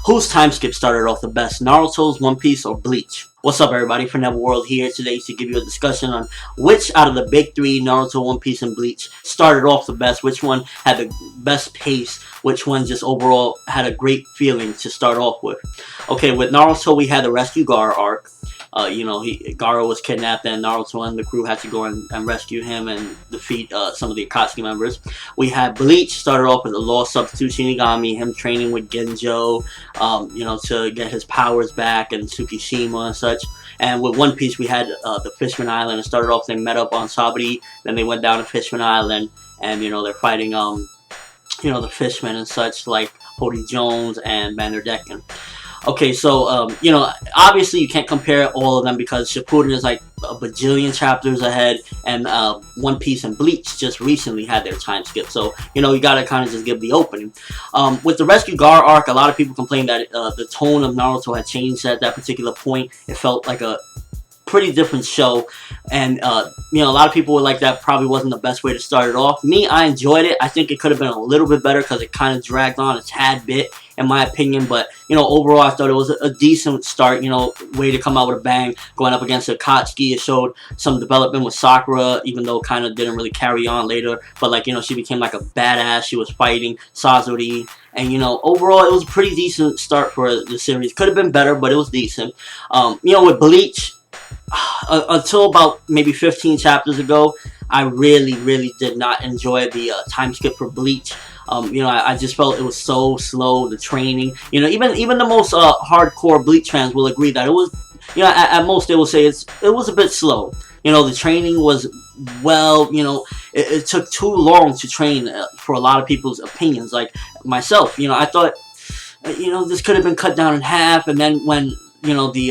Whose time skip started off the best, Naruto's, One Piece, or Bleach? What's up, everybody? ForneverWorld here today to give you a discussion on which out of the big three, Naruto, One Piece, and Bleach, started off the best, which one had the best pace, which one just overall had a great feeling to start off with. Okay, with Naruto, we had the Rescue Gaara arc. Gaara was kidnapped, and Naruto and the crew had to go and rescue him and defeat some of the Akatsuki members. We had Bleach, started off with the Lost Substitute Shinigami, him training with Genjo, to get his powers back, and Tsukishima and such. And with One Piece, we had the Fishman Island. It started off, they met up on Sabaody, then they went down to Fishman Island, and they're fighting the fishmen and such, like Hody Jones and Vanderdecken. Okay, so, obviously you can't compare all of them because Shippuden is like a bajillion chapters ahead, and One Piece and Bleach just recently had their time skip. So, you gotta kind of just give the opening. With the Rescue Gaara arc, a lot of people complained that the tone of Naruto had changed at that particular point. It felt like a pretty different show, and a lot of people were like, that probably wasn't the best way to start it off. Me, I enjoyed it. I think it could have been a little bit better because it kind of dragged on a tad bit, in my opinion. But overall, I thought it was a decent start. Way to come out with a bang, going up against Akatsuki. It showed some development with Sakura, even though kind of didn't really carry on later. But she became like a badass. She was fighting Sasori, and overall, it was a pretty decent start for the series. Could have been better, but it was decent. With Bleach, until about maybe 15 chapters ago, I really did not enjoy the time skip for Bleach. I just felt it was so slow, the training. Even the most hardcore Bleach fans will agree that it was, at most they will say it was a bit slow. The training was, it took too long to train for a lot of people's opinions. Like myself, I thought, this could have been cut down in half, and then when the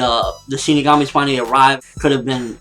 Shinigamis finally arrived, could have been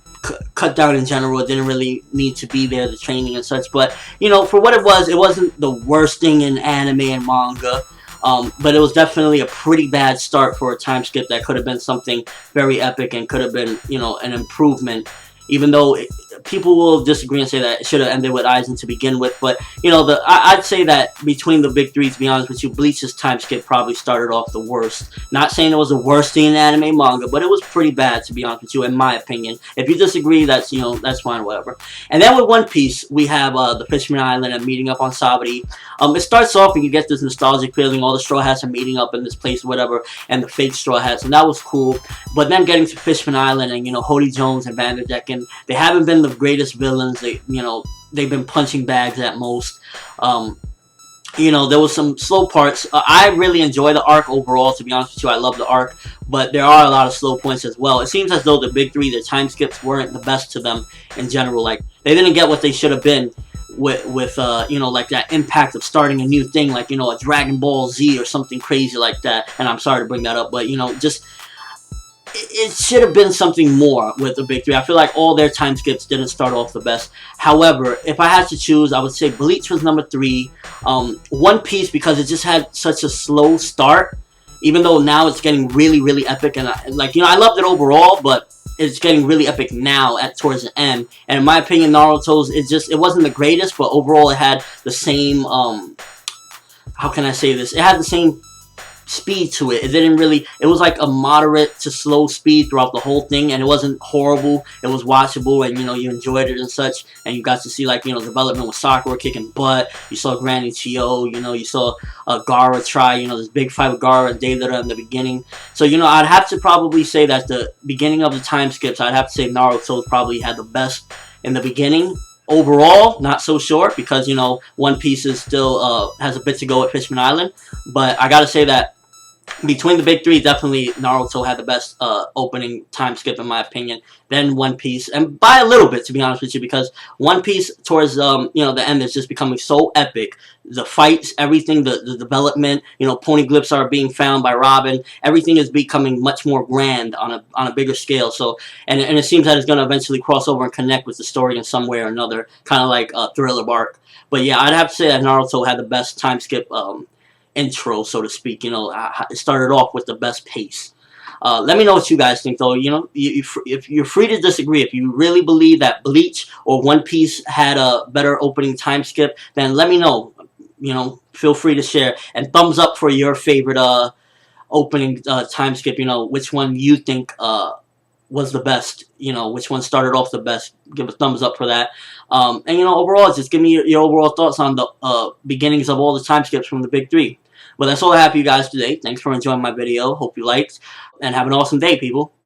cut down in general. It didn't really need to be there, the training and such. But for what it wasn't the worst thing in anime and manga. But it was definitely a pretty bad start for a time skip that could have been something very epic and could have been an improvement. Even though people will disagree and say that it should have ended with Aizen to begin with. But, I'd say that between the big three, to be honest with you, Bleach's time skip probably started off the worst. Not saying it was the worst thing in anime manga, but it was pretty bad, to be honest with you, in my opinion. If you disagree, that's, that's fine, whatever. And then with One Piece, we have the Fishman Island and meeting up on Sabaody. It starts off and you get this nostalgic feeling. All the Straw Hats are meeting up in this place, whatever, and the fake Straw Hats, and that was cool. But then getting to Fishman Island and, Hody Jones and Vanderdecken, they haven't been the greatest villains. They've been punching bags at most. There was some slow parts. I really enjoy the arc overall, to be honest with you. I love the arc, but there are a lot of slow points as well. It seems as though the big three, their time skips weren't the best to them in general. Like, they didn't get what they should have been with like that impact of starting a new thing, like, a Dragon Ball Z or something crazy like that. And I'm sorry to bring that up, but, just it should have been something more with the big three. I feel like all their time skips didn't start off the best. However, if I had to choose, I would say Bleach was number 3. One Piece, because it just had such a slow start, even though now it's getting really epic, and I loved it overall, but it's getting really epic now towards the end. And in my opinion, Naruto's, it wasn't the greatest, but overall it had the same, how can I say this? It had the same speed to it. It was like a moderate to slow speed throughout the whole thing, and it wasn't horrible. It was watchable, and you enjoyed it and such, and you got to see development with Sakura kicking butt. You saw Granny Chio, you saw Gaara try, this big fight with Gaara and Deidara in the beginning. So, I'd have to probably say that the beginning of the time skips, I'd have to say Naruto probably had the best in the beginning. Overall, not so sure, because, One Piece is still has a bit to go at Fishman Island. But I gotta say that between the big three, definitely Naruto had the best opening time skip, in my opinion, then One Piece, and by a little bit, to be honest with you, because One Piece towards the end is just becoming so epic. The fights, everything, the development, poneglyphs are being found by Robin. Everything is becoming much more grand on a bigger scale. So, and it seems that it's going to eventually cross over and connect with the story in some way or another, kind of like Thriller Bark. But yeah, I'd have to say that Naruto had the best time skip intro, so to speak. It started off with the best pace. Let me know what you guys think, though. If you're free to disagree, if you really believe that Bleach or One Piece had a better opening time skip, then let me know. Feel free to share. And thumbs up for your favorite opening time skip, which one you think was the best, which one started off the best. Give a thumbs up for that. And overall, just give me your overall thoughts on the beginnings of all the time skips from the big three. But that's all I have for you guys today. Thanks for enjoying my video. Hope you liked, and have an awesome day, people.